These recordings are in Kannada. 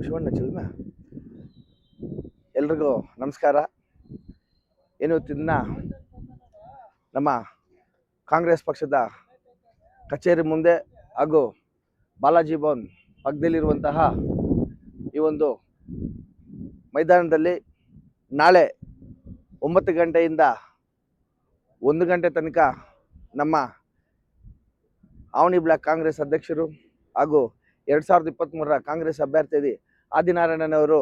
ಶಿವಣ್ಣ ಚಿಲ್ಮ ಎಲ್ರಿಗೂ ನಮಸ್ಕಾರ. ಏನು ತಿನ್ನ ನಮ್ಮ ಕಾಂಗ್ರೆಸ್ ಪಕ್ಷದ ಕಚೇರಿ ಮುಂದೆ ಹಾಗೂ ಬಾಲಾಜಿ ಭವನ್ ಪಕ್ಕದಲ್ಲಿರುವಂತಹ ಈ ಒಂದು ಮೈದಾನದಲ್ಲಿ ನಾಳೆ 9 ಗಂಟೆಯಿಂದ 1 ಗಂಟೆ ತನಕ ನಮ್ಮ ಆವನಿ ಬ್ಲಾಕ್ ಕಾಂಗ್ರೆಸ್ ಅಧ್ಯಕ್ಷರು ಹಾಗೂ 2023 ಕಾಂಗ್ರೆಸ್ ಅಭ್ಯರ್ಥಿ ಆದಿನಾರಾಯಣನವರು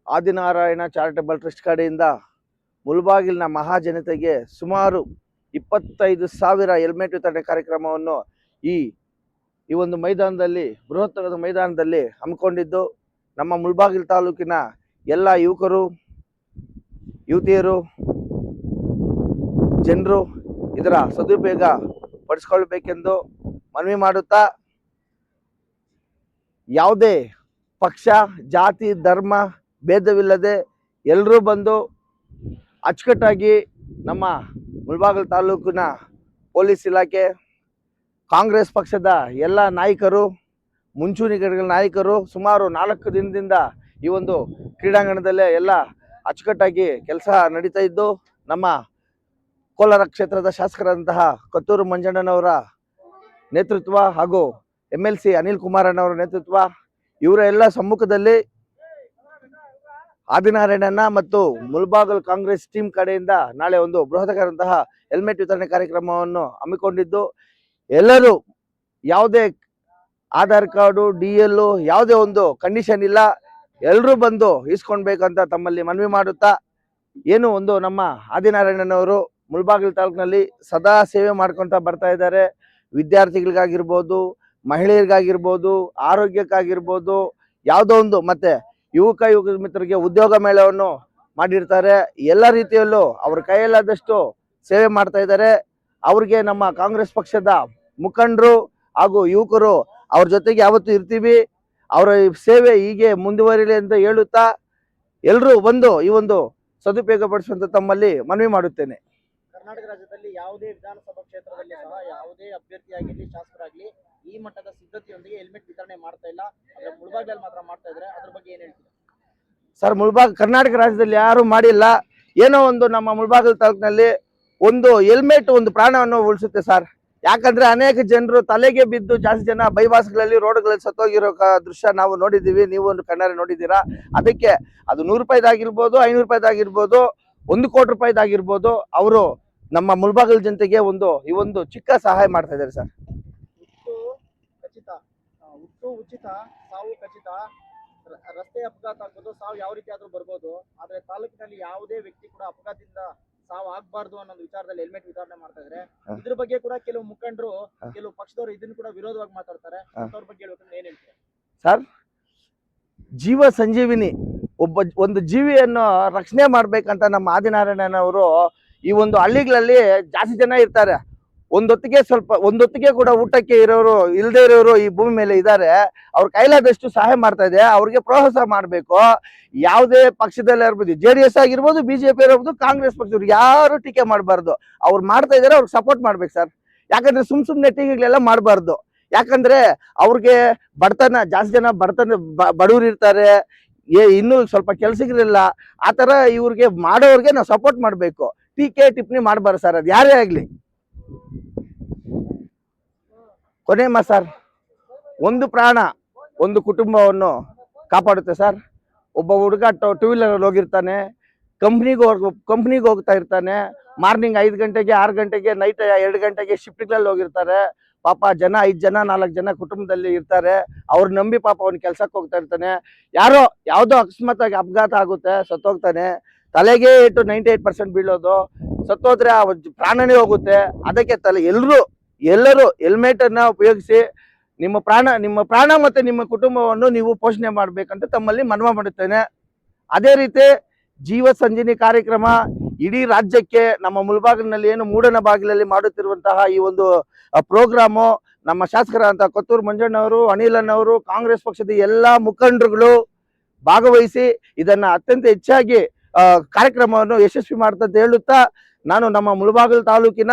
ಆದಿನಾರಾಯಣ ಚಾರಿಟಬಲ್ ಟ್ರಸ್ಟ್ ಕಡೆಯಿಂದ ಮುಳಬಾಗಿಲಿನ ಮಹಾಜನತೆಗೆ ಸುಮಾರು 25,000 ಹೆಲ್ಮೆಟ್ ವಿತರಣೆ ಕಾರ್ಯಕ್ರಮವನ್ನು ಈ ಒಂದು ಮೈದಾನದಲ್ಲಿ ಬೃಹತ್ತಾದ ಮೈದಾನದಲ್ಲಿ ಹಮ್ಮಿಕೊಂಡಿದ್ದು, ನಮ್ಮ ಮುಳಬಾಗಿಲು ತಾಲೂಕಿನ ಎಲ್ಲ ಯುವಕರು ಯುವತಿಯರು ಜನರು ಇದರ ಸದುಪಯೋಗ ಪಡಿಸ್ಕೊಳ್ಬೇಕೆಂದು ಮನವಿ ಮಾಡುತ್ತಾ, ಯಾವುದೇ ಪಕ್ಷ ಜಾತಿ ಧರ್ಮ ಭೇದವಿಲ್ಲದೆ ಎಲ್ಲರೂ ಬಂದು ಅಚ್ಚುಕಟ್ಟಾಗಿ ನಮ್ಮ ಮುಳಬಾಗಿಲು ತಾಲೂಕಿನ ಪೊಲೀಸ್ ಇಲಾಖೆ, ಕಾಂಗ್ರೆಸ್ ಪಕ್ಷದ ಎಲ್ಲ ನಾಯಕರು, ಮುಂಚೂಣಿ ನಾಯಕರು ಸುಮಾರು 4 ದಿನದಿಂದ ಈ ಒಂದು ಕ್ರೀಡಾಂಗಣದಲ್ಲೇ ಎಲ್ಲ ಅಚ್ಚುಕಟ್ಟಾಗಿ ಕೆಲಸ ನಡೀತಾ ಇದ್ದು, ನಮ್ಮ ಕೋಲಾರ ಕ್ಷೇತ್ರದ ಶಾಸಕರಾದಂತಹ ಕೊತ್ತೂರು ಮಂಜಣ್ಣನವರ ನೇತೃತ್ವ ಹಾಗೂ MLC ಅನಿಲ್ ಕುಮಾರಣ್ಣವರ ನೇತೃತ್ವ ಇವರ ಎಲ್ಲ ಸಮ್ಮುಖದಲ್ಲಿ ಆದಿನಾರಾಯಣನ ಮತ್ತು ಮುಳಬಾಗಿಲು ಕಾಂಗ್ರೆಸ್ ಟೀಮ್ ಕಡೆಯಿಂದ ನಾಳೆ ಒಂದು ಬೃಹತ್ತಾದಂತಹ ಹೆಲ್ಮೆಟ್ ವಿತರಣೆ ಕಾರ್ಯಕ್ರಮವನ್ನು ಹಮ್ಮಿಕೊಂಡಿದ್ದು, ಎಲ್ಲರೂ ಯಾವುದೇ ಆಧಾರ್ ಕಾರ್ಡು DL ಯಾವುದೇ ಒಂದು ಕಂಡೀಷನ್ ಇಲ್ಲ, ಎಲ್ಲರೂ ಬಂದು ಇಸ್ಕೊಳ್ಬೇಕಂತ ತಮ್ಮಲ್ಲಿ ಮನವಿ ಮಾಡುತ್ತಾ, ಏನು ಒಂದು ನಮ್ಮ ಆದಿನಾರಾಯಣನವರು ಮುಳಬಾಗಿಲು ತಾಲೂಕಿನಲ್ಲಿ ಸದಾ ಸೇವೆ ಮಾಡ್ಕೊತ ಬರ್ತಾ ಇದ್ದಾರೆ. ವಿದ್ಯಾರ್ಥಿಗಳಿಗಾಗಿರ್ಬೋದು, ಮಹಿಳೆಯರಿಗಾಗಿರ್ಬೋದು, ಆರೋಗ್ಯಕ್ಕಾಗಿರ್ಬೋದು, ಯಾವುದೋ ಒಂದು ಮತ್ತೆ ಯುವಕ ಮಿತ್ರರಿಗೆ ಉದ್ಯೋಗ ಮೇಳವನ್ನು ಮಾಡಿರ್ತಾರೆ. ಎಲ್ಲ ರೀತಿಯಲ್ಲೂ ಅವ್ರ ಕೈಯಲ್ಲಾದಷ್ಟು ಸೇವೆ ಮಾಡ್ತಾ ಇದ್ದಾರೆ. ಅವ್ರಿಗೆ ನಮ್ಮ ಕಾಂಗ್ರೆಸ್ ಪಕ್ಷದ ಮುಖಂಡರು ಹಾಗೂ ಯುವಕರು ಅವ್ರ ಜೊತೆಗೆ ಯಾವತ್ತೂ ಇರ್ತೀವಿ. ಅವರ ಸೇವೆ ಹೀಗೆ ಮುಂದುವರಿಲಿ ಅಂತ ಹೇಳುತ್ತಾ, ಎಲ್ಲರೂ ಬಂದು ಈ ಒಂದು ಸದುಪಯೋಗ ಪಡಿಸುವಂತ ತಮ್ಮಲ್ಲಿ ಮನವಿ ಮಾಡುತ್ತೇನೆ. ಕರ್ನಾಟಕ ರಾಜ್ಯದಲ್ಲಿ ಯಾವುದೇ ವಿಧಾನಸಭಾ ಕ್ಷೇತ್ರದಲ್ಲಿ ಸಹ ಯಾವುದೇ ಅಭ್ಯರ್ಥಿಯಾಗಿರಲಿ ಶಾಸಕರಾಗಲಿ ಈ ಮಟ್ಟದ ಸಿದ್ಧತೆಯೊಂದಿಗೆ ಹೆಲ್ಮೆಟ್ ವಿತರಣೆ ಮಾಡ್ತಾ ಇಲ್ಲ. ಆದರೆ ಮುಳಬಾಗಿಲಲ್ಲಿ ಮಾತ್ರ ಮಾಡ್ತಾ ಇದ್ದಾರೆ. ಅದ್ರ ಬಗ್ಗೆ ಏನ್ ಹೇಳ್ತೀರಾ ಸರ್? ಕರ್ನಾಟಕ ರಾಜ್ಯದಲ್ಲಿ ಯಾರು ಮಾಡಿಲ್ಲ. ಏನೋ ಒಂದು ನಮ್ಮ ಮುಳಬಾಗಿಲು ತಾಲೂಕಿನಲ್ಲಿ ಒಂದು ಹೆಲ್ಮೆಟ್ ಒಂದು ಪ್ರಾಣವನ್ನು ಉಳಿಸುತ್ತೆ ಸರ್. ಯಾಕಂದ್ರೆ ಅನೇಕ ಜನರು ತಲೆಗೆ ಬಿದ್ದು ಜಾಸ್ತಿ ಜನ ಬೈಪಾಸ್ಗಳಲ್ಲಿ ರೋಡ್ಗಳಲ್ಲಿ ಸತ್ತೋಗಿರೋ ದೃಶ್ಯ ನಾವು ನೋಡಿದ್ದೀವಿ, ನೀವು ಒಂದು ಕಣ್ಣಾರೆ ನೋಡಿದ್ದೀರಾ. ಅದಕ್ಕೆ ಅದು 100 ರೂಪಾಯಿದಾಗಿರ್ಬೋದು, 500 ರೂಪಾಯಿದಾಗಿರ್ಬೋದು, 1 ಕೋಟಿ ರೂಪಾಯಿದಾಗಿರ್ಬೋದು, ಅವರು ನಮ್ಮ ಮುಳಬಾಗಿಲು ಜನತೆಗೆ ಈ ಒಂದು ಚಿಕ್ಕ ಸಹಾಯ ಮಾಡ್ತಾ ಇದ್ದಾರೆ ಸರ್. ಹುಟ್ಟು ಉಚಿತ, ಸಾವು ಖಚಿತ. ರಸ್ತೆ ಅಪಘಾತ ಆಗ್ಬೋದು, ಸಾವು ಯಾವ ರೀತಿ ಆದ್ರೂ ಬರ್ಬೋದು. ಆದ್ರೆ ತಾಲೂಕಿನಲ್ಲಿ ಯಾವುದೇ ವ್ಯಕ್ತಿ ಕೂಡ ಅಪಘಾತದಿಂದ ಸಾವು ಆಗ್ಬಾರ್ದು ಅನ್ನೋ ವಿಚಾರದಲ್ಲಿ ಹೆಲ್ಮೆಟ್ ವಿತರಣೆ ಮಾಡ್ತಾ ಇದ್ರೆ, ಇದ್ರ ಬಗ್ಗೆ ಕೂಡ ಕೆಲವು ಮುಖಂಡರು, ಕೆಲವು ಪಕ್ಷದವರು ಇದನ್ನ ಕೂಡ ವಿರೋಧವಾಗಿ ಮಾತಾಡ್ತಾರೆ. ಅವ್ರ ಬಗ್ಗೆ ಹೇಳ್ಬೇಕಂದ್ರೆ ಏನ್ ಹೇಳ್ತಾರೆ ಸರ್? ಜೀವ ಸಂಜೀವಿನಿ, ಒಂದು ಜೀವಿಯನ್ನು ರಕ್ಷಣೆ ಮಾಡ್ಬೇಕಂತ ನಮ್ಮ ಆದಿನಾರಾಯಣನವರು ಈ ಒಂದು ಹಳ್ಳಿಗಳಲ್ಲಿ ಜಾಸ್ತಿ ಜನ ಇರ್ತಾರೆ. ಒಂದೊತ್ತಿಗೆ ಕೂಡ ಊಟಕ್ಕೆ ಇರೋರು ಇಲ್ಲದೆ ಇರೋರು ಈ ಭೂಮಿ ಮೇಲೆ ಇದ್ದಾರೆ. ಅವ್ರ ಕೈಲಾದಷ್ಟು ಸಹಾಯ ಮಾಡ್ತಾ ಇದೆ. ಅವ್ರಿಗೆ ಪ್ರೋತ್ಸಾಹ ಮಾಡಬೇಕು. ಯಾವುದೇ ಪಕ್ಷದಲ್ಲಿ ಇರ್ಬೋದು, JDS ಆಗಿರ್ಬೋದು, BJP ಇರ್ಬೋದು, ಕಾಂಗ್ರೆಸ್ ಪಕ್ಷದವ್ರು ಯಾರು ಟೀಕೆ ಮಾಡಬಾರ್ದು. ಅವ್ರು ಮಾಡ್ತಾ ಇದಾರೆ, ಅವ್ರಿಗೆ ಸಪೋರ್ಟ್ ಮಾಡ್ಬೇಕು ಸರ್. ಯಾಕಂದ್ರೆ ಸುಮ್ನೆ ಟೀಕೆಗಳೆಲ್ಲ ಮಾಡಬಾರ್ದು. ಯಾಕಂದ್ರೆ ಅವ್ರಿಗೆ ಬಡತನ, ಜಾಸ್ತಿ ಜನ ಬಡವರು ಇರ್ತಾರೆ, ಇನ್ನೂ ಸ್ವಲ್ಪ ಕೆಲ್ಸಗಳಿಲ್ಲ. ಆ ತರ ಇವ್ರಿಗೆ ಮಾಡೋರ್ಗೆ ನಾವು ಸಪೋರ್ಟ್ ಮಾಡ್ಬೇಕು. ಟೀಕೆ ಟಿಪ್ಪಣಿ ಮಾಡಬಾರ್ದು ಸರ್, ಅದು ಯಾರೇ ಆಗ್ಲಿ. ಕೊನೆಮ್ಮ ಸರ್, ಒಂದು ಪ್ರಾಣ ಒಂದು ಕುಟುಂಬವನ್ನು ಕಾಪಾಡುತ್ತೆ ಸರ್. ಒಬ್ಬ ಹುಡುಗ 2 ವೀಲರ್ ಹೋಗಿರ್ತಾನೆ, ಕಂಪ್ನಿಗೆ ಹೋಗ್ತಾ ಇರ್ತಾನೆ. ಮಾರ್ನಿಂಗ್ 5 ಗಂಟೆಗೆ 6 ಗಂಟೆಗೆ, ನೈಟ್ 2 ಗಂಟೆಗೆ ಶಿಫ್ಟ್ಗಳಲ್ಲಿ ಹೋಗಿರ್ತಾರೆ. ಪಾಪ 5 ಜನ 4 ಜನ ಕುಟುಂಬದಲ್ಲಿ ಇರ್ತಾರೆ. ಅವ್ರು ನಂಬಿ ಪಾಪ ಅವ್ನು ಕೆಲ್ಸಕ್ಕೆ ಹೋಗ್ತಾ ಇರ್ತಾನೆ. ಯಾವುದೋ ಅಕಸ್ಮಾತ್ ಆಗಿ ಅಪಘಾತ ಆಗುತ್ತೆ, ಸತ್ತೋಗ್ತಾನೆ. ತಲೆಗೆ 98% ಬೀಳೋದು, ಸತ್ತೋದ್ರೆ ಆ ಪ್ರಾಣನೇ ಹೋಗುತ್ತೆ. ಅದಕ್ಕೆ ಎಲ್ಲರೂ ಹೆಲ್ಮೆಟ್ ಅನ್ನ ಉಪಯೋಗಿಸಿ ನಿಮ್ಮ ಪ್ರಾಣ ಮತ್ತೆ ನಿಮ್ಮ ಕುಟುಂಬವನ್ನು ನೀವು ಪೋಷಣೆ ಮಾಡ್ಬೇಕಂತ ತಮ್ಮಲ್ಲಿ ಮನವಿ ಮಾಡುತ್ತೇನೆ. ಅದೇ ರೀತಿ ಜೀವ ಸಂಜೀವಿನಿ ಕಾರ್ಯಕ್ರಮ ಇಡೀ ರಾಜ್ಯಕ್ಕೆ ನಮ್ಮ ಮುಳಬಾಗಿಲಿನಲ್ಲಿ ಏನು ಮೂಡನ ಬಾಗಿಲಲ್ಲಿ ಮಾಡುತ್ತಿರುವಂತಹ ಈ ಒಂದು ಪ್ರೋಗ್ರಾಮು ನಮ್ಮ ಶಾಸಕರಾದಂಥ ಕೊತ್ತೂರು ಮಂಜಣ್ಣವರು, ಅನಿಲಣ್ಣವರು, ಕಾಂಗ್ರೆಸ್ ಪಕ್ಷದ ಎಲ್ಲಾ ಮುಖಂಡರುಗಳು ಭಾಗವಹಿಸಿ ಇದನ್ನ ಅತ್ಯಂತ ಹೆಚ್ಚಾಗಿ ಕಾರ್ಯಕ್ರಮವನ್ನು ಯಶಸ್ವಿ ಮಾಡ್ತಂತ ಹೇಳುತ್ತಾ, ನಾನು ನಮ್ಮ ಮುಳಬಾಗಿಲು ತಾಲೂಕಿನ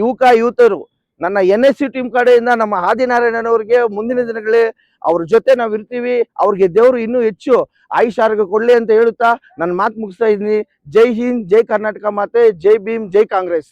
ಯುವಕರು ನನ್ನ NSC ಟೀಮ್ ಕಡೆಯಿಂದ ನಮ್ಮ ಆದಿನಾರಾಯಣನವರಿಗೆ ಮುಂದಿನ ದಿನಗಳಲ್ಲಿ ಅವ್ರ ಜೊತೆ ನಾವು ಇರ್ತೀವಿ. ಅವ್ರಿಗೆ ದೇವರು ಇನ್ನೂ ಹೆಚ್ಚು ಆಯುಷ್ ಆರೋಗ್ಯ ಕೊಡ್ಲಿ ಅಂತ ಹೇಳುತ್ತಾ ನನ್ನ ಮಾತು ಮುಗಿಸ್ತಾ ಇದ್ದೀನಿ. ಜೈ ಹಿಂದ್, ಜೈ ಕರ್ನಾಟಕ ಮಾತೆ, ಜೈ ಭೀಮ್, ಜೈ ಕಾಂಗ್ರೆಸ್.